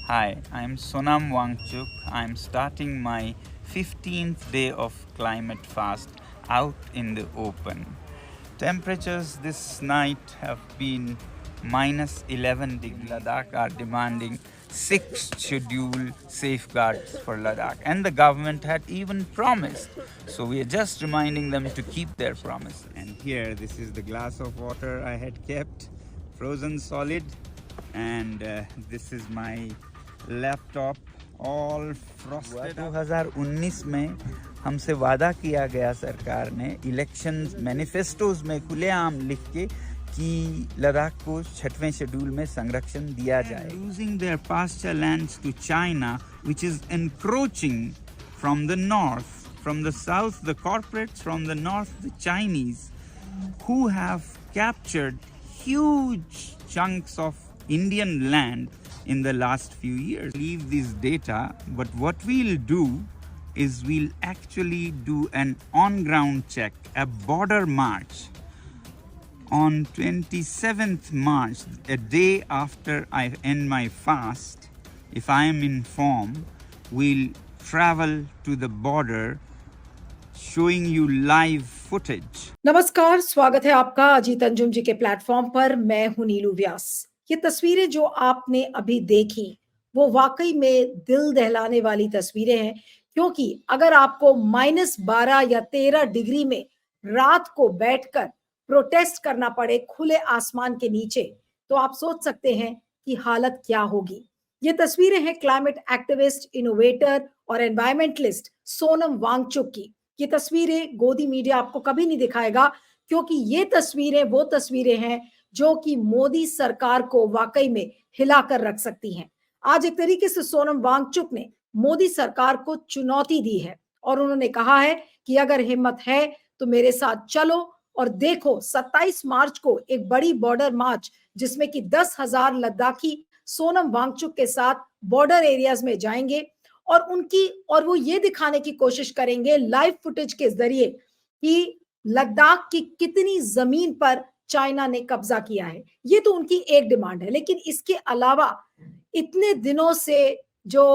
Hi, I'm Sonam Wangchuk. I'm starting my 15th day of climate fast out in the open. Temperatures this night have been minus 11 degrees. Ladakh are demanding 6 scheduled safeguards for Ladakh, and the government had even promised. So we are just reminding them to keep their promise. And here, this is the glass of water I had kept frozen solid, and this is my laptop all frosted. 2019 में हमसे वादा किया गया सरकार ने election manifestos में खुलेआम लिख के कि लद्दाख को 6वें शेड्यूल में संरक्षण दिया जाए। Losing their pasture lands to China which is encroaching from the north, from the south the corporates, from the north the Chinese who have captured huge chunks of Indian land in the last few years. Leave this data, but what we'll do is we'll actually do an on-ground check, a border march on 27th March, a day after I end my fast. If I am in form, we'll travel to the border showing you live footage. नमस्कार, स्वागत है आपका अजीत अंजुम जी के platform पर। मैं हूं नीलू व्यास। ये तस्वीरें जो आपने अभी देखी वो वाकई में दिल दहलाने वाली तस्वीरें हैं, क्योंकि अगर आपको -12 या 13 डिग्री में रात को बैठकर प्रोटेस्ट करना पड़े खुले आसमान के नीचे, तो आप सोच सकते हैं कि हालत क्या होगी। ये तस्वीरें हैं क्लाइमेट एक्टिविस्ट, इनोवेटर और एनवायरमेंटलिस्ट सोनम वांगचुक की। ये तस्वीरें गोदी मीडिया आपको कभी नहीं दिखाएगा, क्योंकि ये तस्वीरें वो तस्वीरें हैं जो कि मोदी सरकार को वाकई में हिलाकर रख सकती हैं। आज एक तरीके से सोनम वांगचुक ने मोदी सरकार को चुनौती दी है और उन्होंने कहा है कि अगर हिम्मत है तो मेरे साथ चलो और देखो 27 मार्च को एक बड़ी बॉर्डर मार्च, जिसमें कि 10,000 लद्दाखी सोनम वांगचुक के साथ बॉर्डर एरियाज में जाएंगे और वो ये दिखाने की कोशिश करेंगे लाइव फुटेज के जरिए कि लद्दाख की कितनी जमीन पर चाइना ने कब्जा किया है। ये तो उनकी एक डिमांड है, लेकिन इसके अलावा इतने दिनों से जो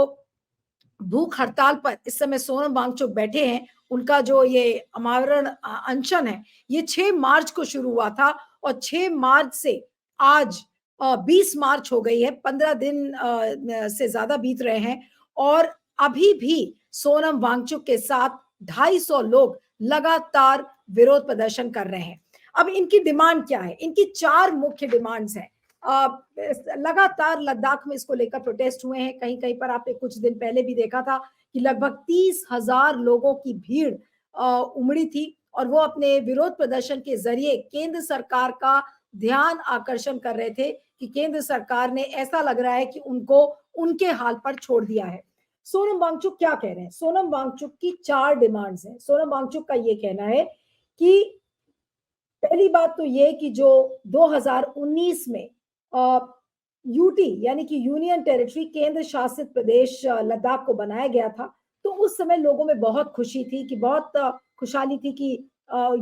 भूख हड़ताल पर इस समय सोनम वांगचुक बैठे हैं, उनका जो ये आमरण अनशन है, ये 6 मार्च को शुरू हुआ था और 6 मार्च से आज 20 मार्च हो गई है। 15 दिन से ज्यादा बीत रहे हैं और अभी भी सोनम वांगचुक के साथ 250 लोग लगातार विरोध प्रदर्शन कर रहे हैं। अब इनकी डिमांड क्या है? इनकी 4 मुख्य डिमांड्स हैं। लगातार लद्दाख में इसको लेकर प्रोटेस्ट हुए हैं। कहीं कहीं पर आपने कुछ दिन पहले भी देखा था कि लगभग 30,000 लोगों की भीड़ उमड़ी थी और वो अपने विरोध प्रदर्शन के जरिए केंद्र सरकार का ध्यान आकर्षण कर रहे थे कि केंद्र सरकार ने ऐसा लग रहा है कि उनको उनके हाल पर छोड़ दिया है। सोनम वांगचुक क्या कह रहे हैं? सोनम वांगचुक की 4 डिमांड्स हैं। सोनम वांगचुक का ये कहना है कि पहली बात तो ये कि जो 2019 में यूटी यानी कि यूनियन टेरिटरी, केंद्र शासित प्रदेश लद्दाख को बनाया गया था, तो उस समय लोगों में बहुत खुशी थी कि बहुत खुशहाली थी कि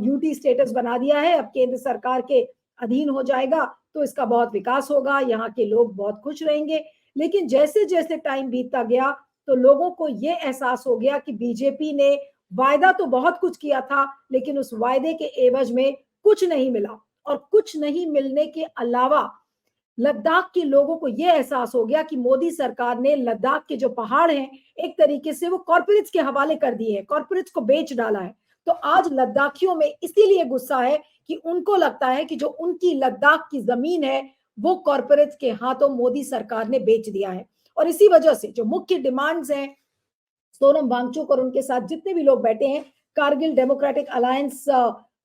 यूटी स्टेटस बना दिया है, अब केंद्र सरकार के अधीन हो जाएगा तो इसका बहुत विकास होगा, यहाँ के लोग बहुत खुश रहेंगे। लेकिन जैसे जैसे टाइम बीतता गया तो लोगों को ये एहसास हो गया कि बीजेपी ने वायदा तो बहुत कुछ किया था, लेकिन उस वायदे के एवज में कुछ नहीं मिला और कुछ नहीं मिलने के अलावा लद्दाख के लोगों को यह एहसास हो गया कि मोदी सरकार ने लद्दाख के जो पहाड़ हैं एक तरीके से वो कॉर्पोरेट्स के हवाले कर दिए हैं, कॉर्पोरेट्स को बेच डाला है। तो आज लद्दाखियों में इसीलिए गुस्सा है कि उनको लगता है कि जो उनकी लद्दाख की जमीन है वो कॉर्पोरेट्स के हाथों मोदी सरकार ने बेच दिया है। और इसी वजह से जो मुख्य डिमांड्स हैं, सोनम वांगचुक और उनके साथ जितने भी लोग बैठे हैं, कारगिल डेमोक्रेटिक अलायंस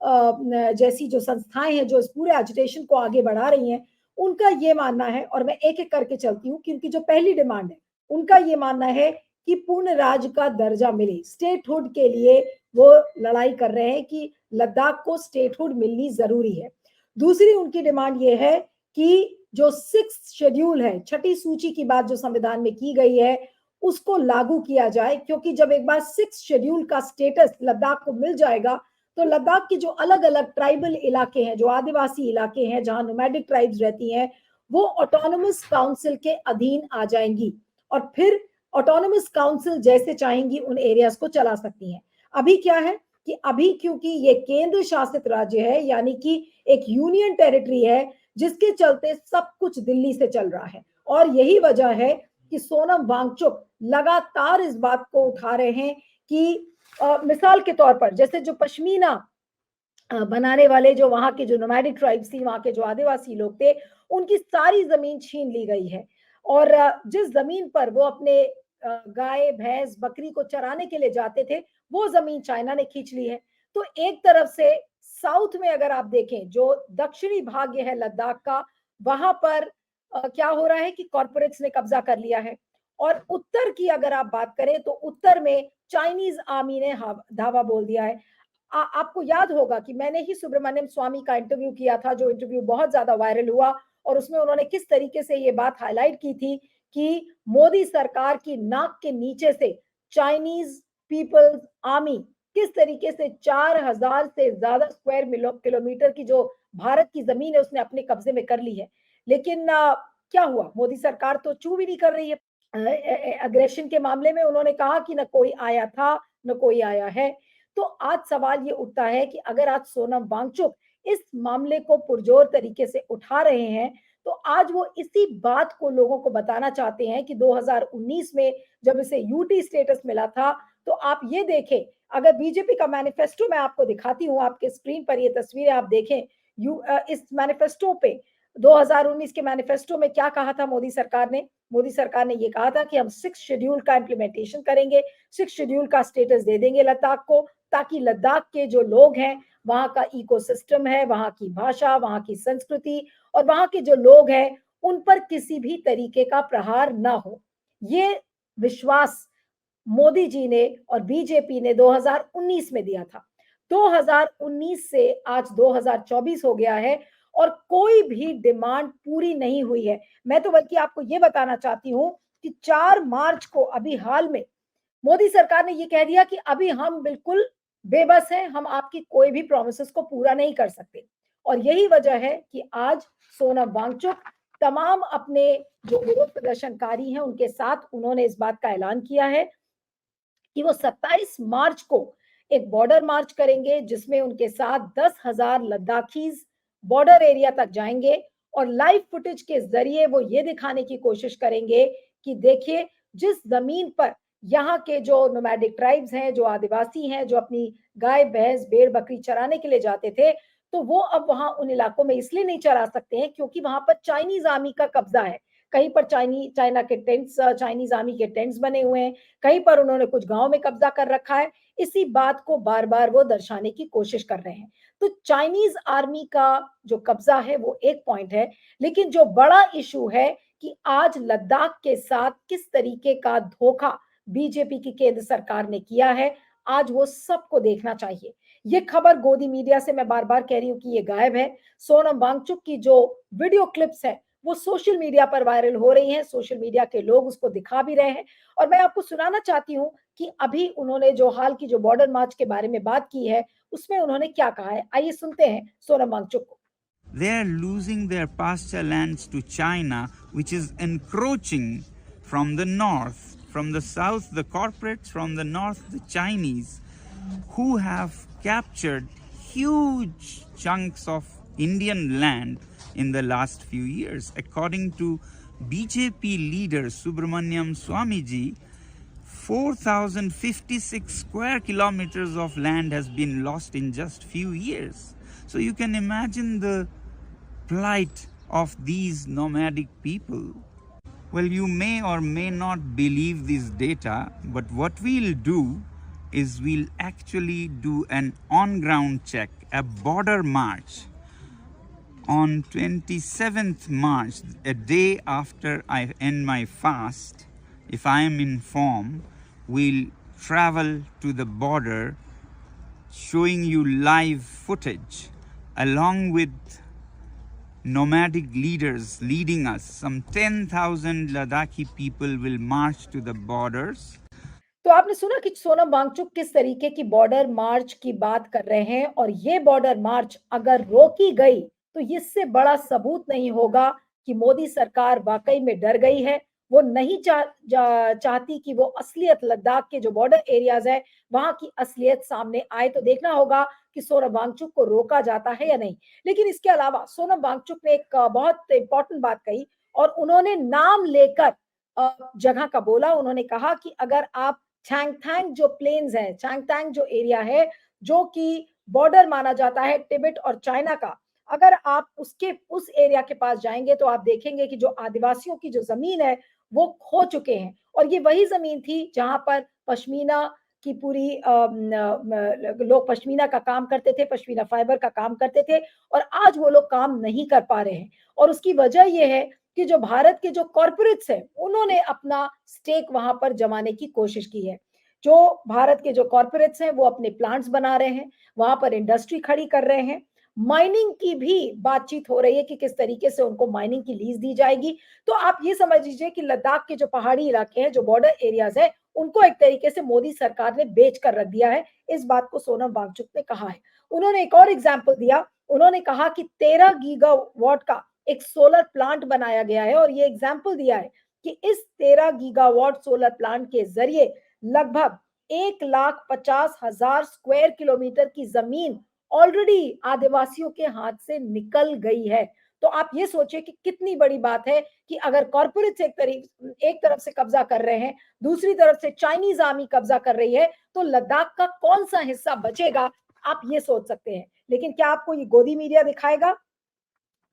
जैसी जो संस्थाएं हैं जो इस पूरे एजिटेशन को आगे बढ़ा रही हैं, उनका ये मानना है, और मैं एक एक करके चलती हूँ, क्योंकि जो पहली डिमांड है उनका ये मानना है कि पूर्ण राज्य का दर्जा मिले। स्टेटहुड के लिए वो लड़ाई कर रहे हैं कि लद्दाख को स्टेटहुड मिलनी जरूरी है। दूसरी उनकी डिमांड ये है कि जो 6th शेड्यूल है, 6ठी सूची की बात जो संविधान में की गई है, उसको लागू किया जाए, क्योंकि जब एक बार 6th शेड्यूल का स्टेटस लद्दाख को मिल जाएगा तो लद्दाख के जो अलग अलग ट्राइबल इलाके हैं, जो आदिवासी इलाके हैं, जहां नोमैडिक ट्राइब्स रहती हैं, वो ऑटोनोमस काउंसिल के अधीन आ जाएंगी और फिर ऑटोनोमस काउंसिल जैसे चाहेंगी उन एरियाज को चला सकती हैं। अभी क्या है कि अभी क्योंकि ये केंद्र शासित राज्य है, यानी कि एक यूनियन टेरिटरी है, जिसके चलते सब कुछ दिल्ली से चल रहा है। और यही वजह है कि सोनम वांगचुक लगातार इस बात को उठा रहे हैं कि मिसाल के तौर पर जैसे जो पश्मीना बनाने वाले जो वहां के जो नोमैडिक ट्राइब्स थी, वहां के जो आदिवासी लोग थे, उनकी सारी जमीन छीन ली गई है। और जिस जमीन पर वो अपने गाय भैंस बकरी को चराने के लिए जाते थे, वो जमीन चाइना ने खींच ली है। तो एक तरफ से साउथ में अगर आप देखें, जो दक्षिणी भाग है लद्दाख का, वहां पर क्या हो रहा है कि कॉर्पोरेट्स ने कब्जा कर लिया है। और उत्तर की अगर आप बात करें तो उत्तर में चाइनीज आर्मी ने धावा बोल दिया है। आपको याद होगा कि मैंने ही सुब्रमण्यम स्वामी का इंटरव्यू किया था, जो इंटरव्यू बहुत ज्यादा वायरल हुआ, और उसमें उन्होंने किस तरीके से ये बात हाईलाइट की थी कि मोदी सरकार की नाक के नीचे से चाइनीज पीपल्स आर्मी किस तरीके से 4000 से ज्यादा स्क्वायर किलोमीटर की जो भारत की जमीन है उसने अपने कब्जे में कर ली है। लेकिन क्या हुआ, मोदी सरकार तो चू भी नहीं कर रही है। अग्रेशन के मामले में उन्होंने कहा कि न कोई आया था, न कोई आया है। तो आज सवाल ये उठता है कि अगर आज सोनम वांगचुक इस मामले को पुरजोर तरीके से उठा रहे हैं, तो आज वो इसी बात को लोगों को बताना चाहते हैं कि 2019 में जब इसे यूटी स्टेटस मिला था, तो आप ये देखें, अगर बीजेपी का मैनिफेस्टो मैं आपको दिखाती हूँ, आपके स्क्रीन पर ये तस्वीरें आप देखें, इस मैनिफेस्टो पे 2019 के मैनिफेस्टो में क्या कहा था मोदी सरकार ने? मोदी सरकार ने ये कहा था कि हम 6 शेड्यूल का इम्प्लीमेंटेशन करेंगे, 6 शेड्यूल का स्टेटस दे देंगे लद्दाख को, ताकि लद्दाख के जो लोग हैं, वहां का इकोसिस्टम है, वहां की भाषा, वहां की संस्कृति और वहां के जो लोग हैं, उन पर किसी भी तरीके का प्रहार ना हो। ये विश्वास मोदी जी ने और बीजेपी ने 2019 में दिया था। 2019 से आज 2024 हो गया है और कोई भी डिमांड पूरी नहीं हुई है। मैं तो बल्कि आपको ये बताना चाहती हूँ कि 4 मार्च को अभी हाल में मोदी सरकार ने ये कह दिया कि अभी हम बिल्कुल बेबस हैं, हम आपकी कोई भी प्रॉमिसेस को पूरा नहीं कर सकते। और यही वजह है कि आज सोनम वांगचुक तमाम अपने जो विरोध प्रदर्शनकारी हैं उनके साथ उन्होंने इस बात का ऐलान किया है कि वो 27 मार्च को एक बॉर्डर मार्च करेंगे, जिसमें उनके साथ 10,000 लद्दाखीज बॉर्डर एरिया तक जाएंगे और लाइव फुटेज के जरिए वो ये दिखाने की कोशिश करेंगे कि देखिए, जिस जमीन पर यहाँ के जो नोमैडिक ट्राइब्स हैं, जो आदिवासी हैं, जो अपनी गाय भैंस भेड़ बकरी चराने के लिए जाते थे, तो वो अब वहां उन इलाकों में इसलिए नहीं चरा सकते हैं क्योंकि वहां पर चाइनीज आर्मी का कब्जा है। कहीं पर चाइना के टेंट्स, चाइनीज आर्मी के टेंट्स बने हुए हैं, कहीं पर उन्होंने कुछ गांव में कब्जा कर रखा है। इसी बात को बार बार वो दर्शाने की कोशिश कर रहे हैं। तो चाइनीज आर्मी का जो कब्जा है वो एक पॉइंट है, लेकिन जो बड़ा इशू है कि आज लद्दाख के साथ किस तरीके का धोखा बीजेपी की केंद्र सरकार ने किया है, आज वो सबको देखना चाहिए। ये खबर गोदी मीडिया से मैं बार बार कह रही हूँ कि ये गायब है। सोनम वांगचुक की जो वीडियो क्लिप्स है वो सोशल मीडिया पर वायरल हो रही हैं, सोशल मीडिया के लोग उसको दिखा भी रहे हैं। और मैं आपको सुनाना चाहती हूँ कि अभी उन्होंने जो हाल की जो बॉर्डर मार्च के बारे में बात की है, उसमें उन्होंने क्या कहा है, आइए सुनते हैं सोनम वांगचुक को। They are losing their pasture lands to China, which is encroaching from the north. From the south, the corporates, from the north, the Chinese, who have captured huge chunks of Indian land in the last few years. According to BJP leader Subramaniam Swamiji, 4,056 square kilometers of land has been lost in just few years. So you can imagine the plight of these nomadic people. Well, you may or may not believe this data, but what we'll do is we'll actually do an on-ground check, a border march on 27th March, a day after I end my fast. If I am in form, we'll travel to the border, showing you live footage along with nomadic leaders leading us. Some 10,000 Ladakhi people will march to the borders. तो आपने सुना कि सोनम वांगचुक किस तरीके की border मार्च की बात कर रहे हैं, और ये बॉर्डर मार्च अगर रोकी गई तो इससे बड़ा सबूत नहीं होगा कि मोदी सरकार वाकई में डर गई है वो नहीं चाहती कि वो असलियत लद्दाख के जो बॉर्डर एरियाज़ है, वहाँ की असलियत सामने आए। तो देखना होगा कि सोनम वांगचुक को रोका जाता है या नहीं। लेकिन इसके अलावा सोनम वांगचुक ने एक बहुत इम्पोर्टेंट बात कही और उन्होंने नाम लेकर जगह का बोला। उन्होंने कहा कि अगर आप चैंगथांग जो प्लेन्स है, चैंगथांग जो एरिया है, जो कि बॉर्डर माना जाता है तिब्बत और चाइना का, अगर आप उसके उस एरिया के पास जाएँगे तो आप देखेंगे कि जो आदिवासियों की जो ज़मीन है, वो खो चुके हैं और ये वही ज़मीन थी जहाँ पर पश्मीना की पूरी लोग पश्मीना का काम करते थे, पश्मीना फाइबर का काम करते थे और आज वो लोग काम नहीं कर पा रहे हैं और उसकी वजह ये है कि जो भारत के जो कॉर्पोरेट्स हैं, उन्होंने अपना स्टेक वहाँ पर जमाने की कोशिश की है। जो भारत के जो कॉर्पोरेट्स हैं, वो अपने प्लांट्स बना रहे हैं, वहाँ पर इंडस्ट्री खड़ी कर रहे हैं। माइनिंग की भी बातचीत हो रही है कि किस तरीके से उनको माइनिंग की लीज़ दी जाएगी। तो आप ये समझ लीजिए कि लद्दाख के जो पहाड़ी इलाके हैं, जो बॉर्डर एरियाज़ हैं, उनको एक तरीके से मोदी सरकार ने बेच कर रख दिया है। इस बात को सोनम वांगचुक ने कहा है। उन्होंने एक और एग्ज़ाम्पल दिया, उन्होंने कहा कि 13 गीगावाट का एक सोलर प्लांट बनाया गया है और ये एग्ज़ाम्पल दिया है कि इस 13 गीगावाट सोलर प्लांट के ज़रिए लगभग 1,50,000 स्क्वायर किलोमीटर की ज़मीन ऑलरेडी आदिवासियों के हाथ से निकल गई है। तो आप ये सोचिए कि कितनी बड़ी बात है कि अगर कॉर्पोरेट्स एक तरफ से कब्ज़ा कर रहे हैं, दूसरी तरफ से चाइनीज़ आर्मी कब्ज़ा कर रही है, तो लद्दाख का कौन-सा हिस्सा बचेगा, आप ये सोच सकते हैं। लेकिन क्या आपको ये गोदी मीडिया दिखाएगा?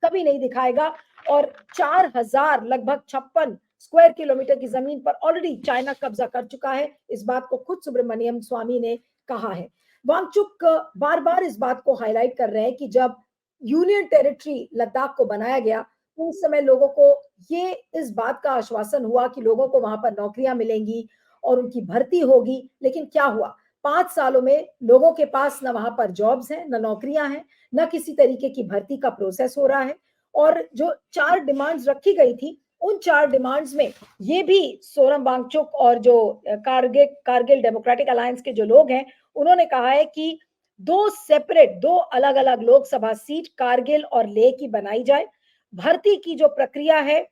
कभी नहीं दिखाएगा और 4,000 लगभग 56 स्क्वायर किलोमीटर की ज़मीन पर ऑलरेडी चाइना कब्ज़ा कर चुका है। इस बात को खुद सुब्रमण्यम स्वामी ने कहा है। वांगचुक बार-बार इस बात को हाइलाइट कर रहे हैं कि जब यूनियन टेरिटरी लद्दाख को बनाया गया, तो उस समय लोगों को ये इस बात का आश्वासन हुआ कि लोगों को वहाँ पर नौकरियाँ मिलेंगी और उनकी भर्ती होगी। लेकिन क्या हुआ? 5 सालों में लोगों के पास ना वहाँ पर जॉब्स हैं, ना नौकरियाँ हैं, ना किसी तरीके की भर्ती का प्रोसेस हो रहा है और जो 4 डिमांड्स रखी गई थी, उन 4 डिमांड्स में ये भी सोनम वांगचुक और जो कारगिल डेमोक्रेटिक अलायंस के जो लोग हैं, उन्होंने कहा है कि 2 अलग-अलग लोकसभा सीट कारगिल और लेह की बनाई जाए। भर्ती की जो प्रक्रिया है,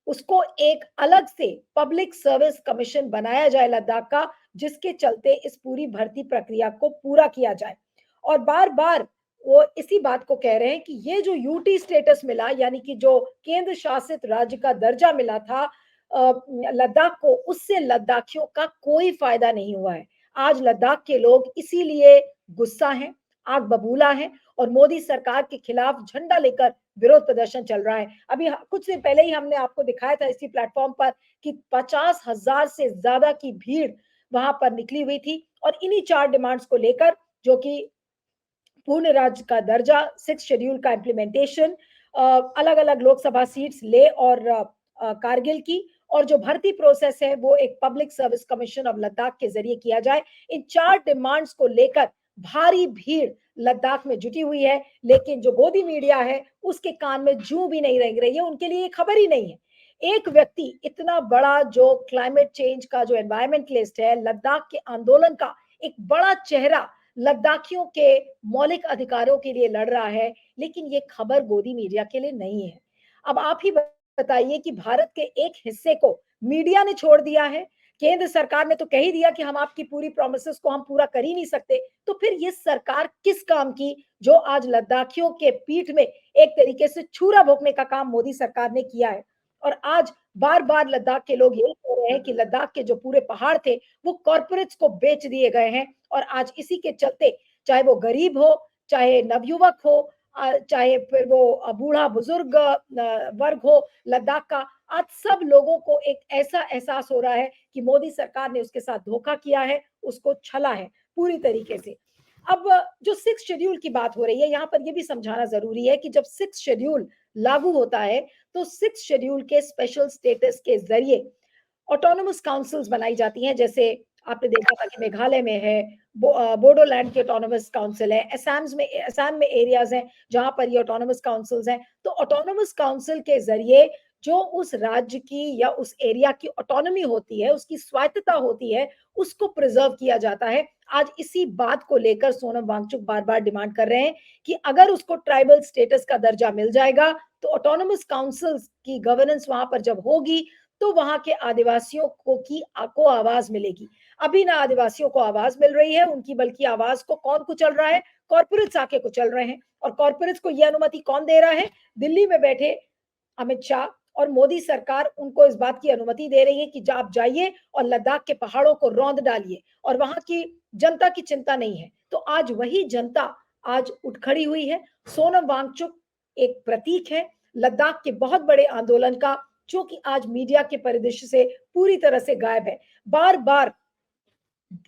उसको एक अलग से पब्लिक सर्विस कमीशन बनाया जाए लद्दाख का, जिसके चलते इस पूरी भर्ती प्रक्रिया को पूरा किया जाए। और बार-बार वो इसी बात को कह रहे हैं कि ये जो यूटी स्टेटस मिला यानी कि जो केंद्र शासित राज्य का दर्जा मिला था लद्दाख को, उससे लद्दाखियों का कोई फ़ायदा नहीं हुआ है। आज लद्दाख के लोग इसीलिए गुस्सा हैं, आग बबूला हैं और मोदी सरकार के खिलाफ झंडा लेकर विरोध प्रदर्शन चल रहा है। अभी कुछ दिन पहले ही हमने आपको दिखाया था इसी प्लेटफ़ॉर्म पर कि 50,000 से ज़्यादा की भीड़ वहाँ पर निकली हुई थी और इन्हीं 4 डिमांड्स को लेकर जो कि पूर्ण राज्य का दर्जा, 6th शेड्यूल का इम्प्लीमेंटेशन, अलग-अलग लोकसभा सीट्स लेह और कारगिल की और जो भर्ती प्रोसेस है वो एक public service commission of Ladakh के ज़रिए किया जाए। इन 4 डिमांड्स को लेकर भारी भीड़ लद्दाख में जुटी हुई है, लेकिन जो गोदी मीडिया है उसके कान में जूं भी नहीं रेंग रही है, उनके लिए ये खबर ही नहीं है। एक व्यक्ति इतना बड़ा जो क्लाइमेट चेंज का जो एनवायरमेंटलिस्ट है, लद्दाख के आंदोलन का एक बड़ा चेहरा लद्दाखियों के मौलिक अधिकारों के लिए लड़ रहा है, लेकिन ये खबर गोदी मीडिया के लिए नहीं है। अब आप ही बताइए कि भारत के एक हिस्से को मीडिया ने छोड़ दिया है, केंद्र सरकार ने तो कह ही दिया कि हम आपकी पूरी प्रॉमिसेस को हम पूरा कर ही नहीं सकते, तो फिर ये सरकार किस काम की जो आज लद्दाखियों के पीठ में एक तरीके से छुरा भोंकने का काम मोदी सरकार ने किया है। और आज बार-बार लद्दाख के लोग यही कह रहे हैं कि लद्दाख के जो पूरे पहाड़ थे, वो कॉर्पोरेट्स को बेच दिए गए हैं और आज इसी के चलते चाहे वो गरीब हो, चाहे नवयुवक हो चाहे फिर वो बूढ़ा-बुजुर्ग वर्ग हो लद्दाख का, आज सब लोगों को एक ऐसा एहसास हो रहा है कि मोदी सरकार ने उसके साथ धोखा किया है, उसको छला है पूरी तरीके से। अब जो 6th शेड्यूल की बात हो रही है, यहाँ पर ये भी समझाना ज़रूरी है कि जब 6th शेड्यूल लागू होता है, तो 6th शेड्यूल के स्पेशल स्टेटस के ज़रिए ऑटोनोमस काउंसिल्स बनाई जाती हैं। जैसे आपने देखा था कि मेघालय में है, बोडोलैंड की ऑटोनोमस काउंसिल है, असम में एरियाज़ हैं, जहाँ पर ये ऑटोनोमस काउंसिल्स हैं। तो ऑटोनोमस काउंसिल के ज़रिए जो उस राज्य की या उस एरिया की ऑटोनॉमी होती है, उसकी स्वायत्तता होती है, उसको प्रिज़र्व किया जाता है। आज इसी बात को लेकर सोनम वांगचुक बार-बार डिमांड कर रहे हैं कि अगर उसको ट्राइबल स्टेटस का दर्जा मिल जाएगा, तो ऑटोनोमस काउंसिल्स की गवर्नेंस वहाँ पर जब होगी, तो वहां के आदिवासियों को आवाज मिलेगी। अभी ना आदिवासियों को आवाज मिल रही है उनकी, बल्कि आवाज को कौन कुचल रहा है? कॉर्पोरेट्स आके कुचल रहे हैं। और कॉर्पोरेट्स को यह अनुमति कौन दे रहा है? दिल्ली में बैठे अमित शाह और मोदी सरकार उनको इस बात की अनुमति दे रही है कि आप जाइए और लद्दाख के पहाड़ों को रौंद डालिए, और वहां की जनता की चिंता नहीं है। तो आज वही जनता आज उठ खड़ी हुई है। सोनम वांगचुक एक प्रतीक है लद्दाख के बहुत बड़े आंदोलन का, जो कि आज मीडिया के परिदृश्य से पूरी तरह से गायब है। बार बार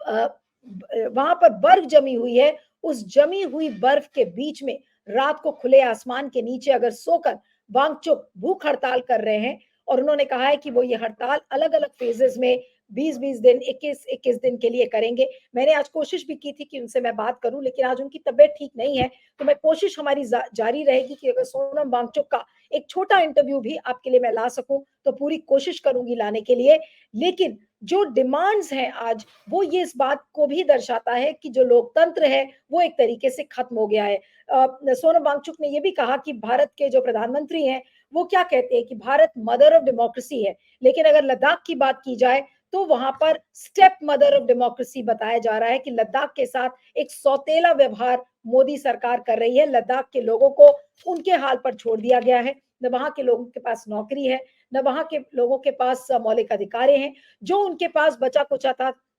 वहां पर बर्फ जमी हुई है। उस जमी हुई बर्फ के बीच में रात को खुले आसमान के नीचे अगर सोकर वांगचुक भूख हड़ताल कर रहे हैं, और उन्होंने कहा है कि वो ये हड़ताल अलग अलग फेजेस में 20-20 दिन, 21-21 दिन के लिए करेंगे। मैंने आज कोशिश भी की थी कि उनसे मैं बात करूं, लेकिन आज उनकी तबीयत ठीक नहीं है। तो मैं कोशिश हमारी जारी रहेगी कि अगर सोनम वांगचुक का एक छोटा इंटरव्यू भी आपके लिए मैं ला सकूं तो पूरी कोशिश करूंगी लाने के लिए। लेकिन जो डिमांड्स हैं आज, वो ये इस बात को भी दर्शाता है कि जो लोकतंत्र है वो एक तरीके से खत्म हो गया है। सोनम वांगचुक ने ये भी कहा कि भारत के जो प्रधानमंत्री हैं वो क्या कहते हैं कि भारत मदर ऑफ डेमोक्रेसी है, लेकिन अगर लद्दाख की बात की जाए तो वहां पर स्टेप मदर ऑफ डेमोक्रेसी बताया जा रहा है कि लद्दाख के साथ एक सौतेला व्यवहार मोदी सरकार कर रही है। लद्दाख के लोगों को उनके हाल पर छोड़ दिया गया है। न वहां के लोगों के पास नौकरी है, न वहां के लोगों के पास मौलिक अधिकार हैं। जो उनके पास बचा कुचा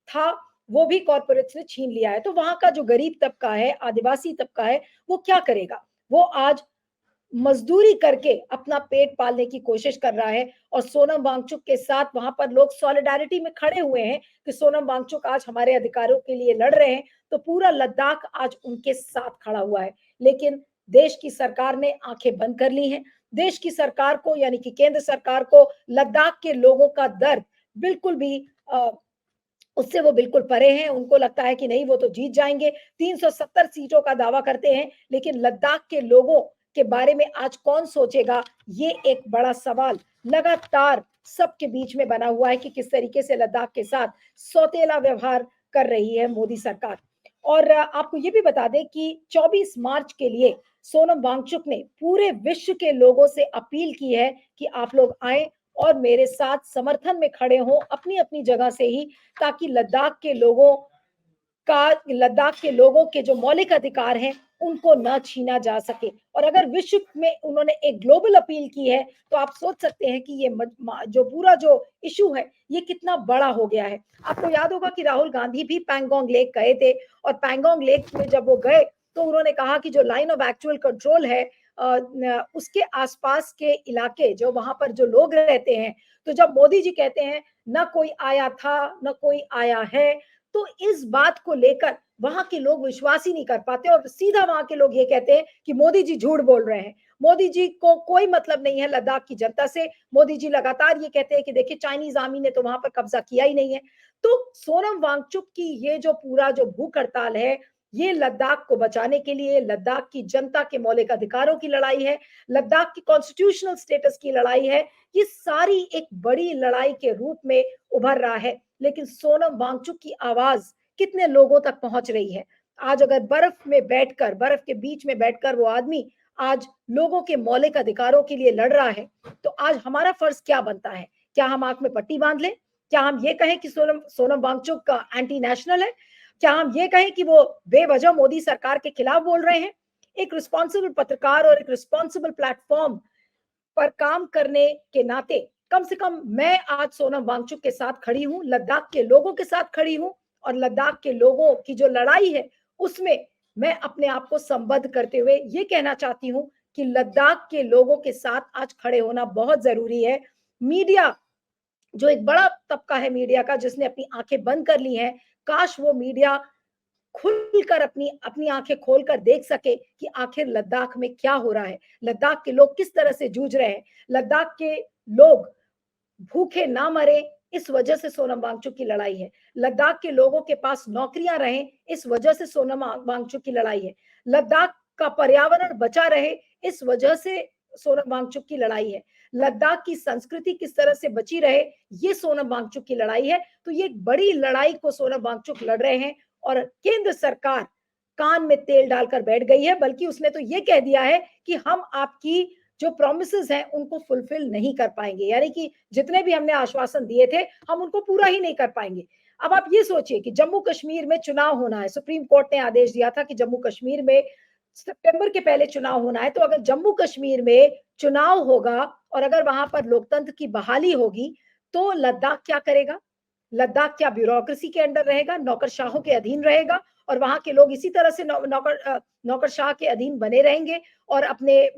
था वो भी कॉर्पोरेट्स ने छीन लिया है। तो वहां का जो गरीब तबका है, आदिवासी तबका है, वो क्या करेगा? वो आज मजदूरी करके अपना पेट पालने की कोशिश कर रहा है। और सोनम वांगचुक के साथ वहां पर लोग सॉलिडारिटी में खड़े हुए हैं कि सोनम वांगचुक आज हमारे अधिकारों के लिए लड़ रहे हैं, तो पूरा लद्दाख आज उनके साथ खड़ा हुआ है। लेकिन देश की सरकार ने आंखें बंद कर ली हैं। देश की सरकार को, यानी कि केंद्र सरकार को, लद्दाख के लोगों का दर्द बिल्कुल भी उससे वो बिल्कुल परे हैं। उनको लगता है कि नहीं, वो तो जीत जाएंगे। 370 सीटों का दावा करते हैं, लेकिन लद्दाख के लोगों के बारे में आज कौन सोचेगा, ये एक बड़ा सवाल लगातार सबके बीच में बना हुआ है कि किस तरीके से लद्दाख के साथ सौतेला व्यवहार कर रही है मोदी सरकार। और आपको ये भी बता दें कि 24 मार्च के लिए सोनम वांगचुक ने पूरे विश्व के लोगों से अपील की है कि आप लोग आए और मेरे साथ समर्थन में खड़े हों अपनी अपनी जगह से ही, ताकि लद्दाख के लोगों के जो मौलिक अधिकार हैं उनको न छीना जा सके। और अगर विश्व में उन्होंने एक ग्लोबल अपील की है, तो आप सोच सकते हैं कि ये जो पूरा जो इशू है ये कितना बड़ा हो गया है। आपको याद होगा कि राहुल गांधी भी पैंगोंग लेक गए थे, और पैंगोंग लेक में जब वो गए तो उन्होंने कहा कि जो लाइन ऑफ एक्चुअल कंट्रोल है उसके आसपास के इलाके, जो वहां पर जो लोग रहते हैं, तो जब मोदी जी कहते हैं न कोई आया था न कोई आया है, तो इस बात को लेकर वहां के लोग विश्वास ही नहीं कर पाते, और सीधा वहां के लोग ये कहते हैं कि मोदी जी झूठ बोल रहे हैं। मोदी जी को कोई मतलब नहीं है लद्दाख की जनता से। मोदी जी लगातार ये कहते हैं कि देखिए चाइनीज आर्मी ने तो वहां पर कब्जा किया ही नहीं है। तो सोनम वांगचुक की ये जो पूरा जो भूख हड़ताल है, ये लद्दाख को बचाने के लिए, लद्दाख की जनता के मौलिक अधिकारों की लड़ाई है, लद्दाख की कॉन्स्टिट्यूशनल स्टेटस की लड़ाई है। ये सारी एक बड़ी लड़ाई के रूप में उभर रहा है। लेकिन सोनम वांगचुक की आवाज कितने लोगों तक पहुंच रही है? आज अगर बर्फ के बीच में बैठकर वो आदमी आज लोगों के मौलिक अधिकारों के लिए लड़ रहा है, तो आज हमारा फर्ज क्या बनता है? क्या हम आंख में पट्टी बांध लें? क्या हम ये कहें कि सोनम सोनम वांगचुक का एंटी नेशनल है? क्या हम ये कहें कि वो बेवजह मोदी सरकार के खिलाफ बोल रहे हैं? एक रिस्पॉन्सिबल पत्रकार और एक रिस्पॉन्सिबल प्लेटफॉर्म पर काम करने के नाते कम से कम मैं आज सोनम वांगचुक के साथ खड़ी हूं, लद्दाख के लोगों के साथ खड़ी हूं, और लद्दाख के लोगों की जो लड़ाई है उसमें मैं अपने आप को संबद्ध करते हुए ये कहना चाहती हूं कि लद्दाख के लोगों के साथ आज खड़े होना बहुत जरूरी है। मीडिया, जो एक बड़ा तबका है मीडिया का, जिसने अपनी आंखें बंद कर ली हैं, काश वो मीडिया खुलकर अपनी अपनी आंखें खोलकर देख सके कि आखिर लद्दाख में क्या हो रहा है, लद्दाख के लोग किस तरह से जूझ रहे हैं। लद्दाख के लोग भूखे ना मरे, इस वजह से सोनम वांगचुक की लड़ाई है। लद्दाख के लोगों के पास नौकरियां रहें, इस वजह से सोनम वांगचुक की लड़ाई है। लद्दाख का पर्यावरण बचा रहे, इस वजह से सोनम वांगचुक की लड़ाई है। लद्दाख की संस्कृति किस तरह से बची रहे, ये सोनम वांगचुक की लड़ाई है। तो ये एक बड़ी लड़ाई को सोनम वांगचुक लड़ रहे हैं, और केंद्र सरकार कान में तेल डालकर बैठ गई है। बल्कि उसने तो ये कह दिया है कि हम आपकी जो प्रॉमिसेस हैं उनको फुलफिल नहीं कर पाएंगे, यानी कि जितने भी हमने आश्वासन दिए थे हम उनको पूरा ही नहीं कर पाएंगे। अब आप ये सोचिए कि जम्मू कश्मीर में चुनाव होना है, सुप्रीम कोर्ट ने आदेश दिया था कि जम्मू कश्मीर में सितंबर के पहले चुनाव होना है, तो अगर जम्मू कश्मीर में चुनाव होगा और अगर वहां पर लोकतंत्र की बहाली होगी तो लद्दाख क्या करेगा? लद्दाख क्या ब्यूरोक्रेसी के अंडर रहेगा, नौकरशाहों के अधीन रहेगा और वहां के लोग इसी तरह से नौकरशाह के अधीन बने रहेंगे और अपने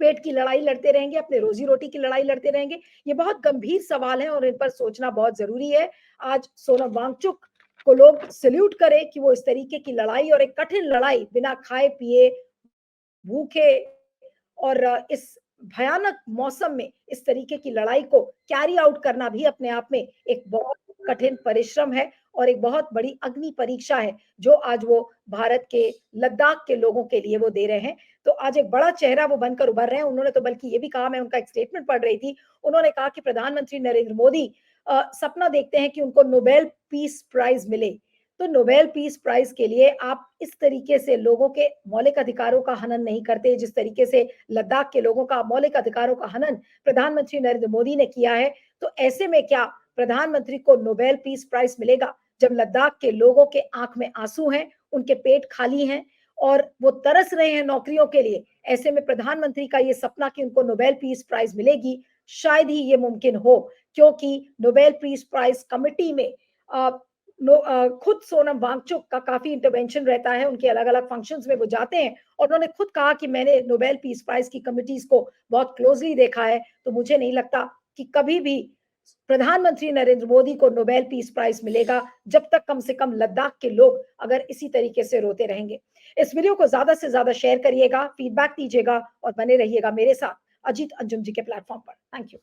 पेट की लड़ाई लड़ते रहेंगे, अपने रोजी रोटी की लड़ाई लड़ते रहेंगे? ये बहुत गंभीर सवाल है और इन पर सोचना बहुत जरूरी है। आज सोनम वांगचुक को लोग सैल्यूट करें कि वो इस तरीके की लड़ाई और एक कठिन लड़ाई बिना खाए पिए, भूखे और इस भयानक मौसम में इस तरीके की लड़ाई को कैरी आउट करना भी अपने आप में एक बहुत कठिन परिश्रम है और एक बहुत बड़ी अग्नि परीक्षा है जो आज वो भारत के लद्दाख के लोगों के लिए वो दे रहे हैं। तो आज एक बड़ा चेहरा वो बनकर उभर रहे हैं। उन्होंने तो बल्कि ये भी कहा, मैं उनका एक स्टेटमेंट पढ़ रही थी, उन्होंने कहा कि प्रधानमंत्री नरेंद्र मोदी सपना देखते हैं कि उनको नोबेल पीस प्राइज मिले। तो नोबेल पीस प्राइज के लिए आप इस तरीके से लोगों के मौलिक अधिकारों का हनन नहीं करते, जिस तरीके से लद्दाख के लोगों का मौलिक अधिकारों का हनन प्रधानमंत्री नरेंद्र मोदी ने किया है। तो ऐसे में क्या प्रधानमंत्री को नोबेल पीस प्राइज मिलेगा जब लद्दाख के लोगों के आंख में आंसू हैं, उनके पेट खाली हैं और वो तरस रहे हैं नौकरियों के लिए? ऐसे में प्रधानमंत्री का ये सपना कि उनको नोबेल पीस प्राइज मिलेगी, शायद ही ये मुमकिन हो, क्योंकि नोबेल पीस प्राइज कमिटी में खुद सोनम वांगचुक का काफी इंटरवेंशन रहता है, उनके अलग अलग फंक्शंस में वो जाते हैं और उन्होंने खुद कहा कि मैंने नोबेल पीस प्राइज की कमिटीज को बहुत क्लोजली देखा है, तो मुझे नहीं लगता कि कभी भी प्रधानमंत्री नरेंद्र मोदी को नोबेल पीस प्राइज मिलेगा जब तक कम से कम लद्दाख के लोग अगर इसी तरीके से रोते रहेंगे। इस वीडियो को ज्यादा से ज्यादा शेयर करिएगा, फीडबैक दीजिएगा और बने रहिएगा मेरे साथ अजीत अंजुम जी के प्लेटफॉर्म पर। Thank you.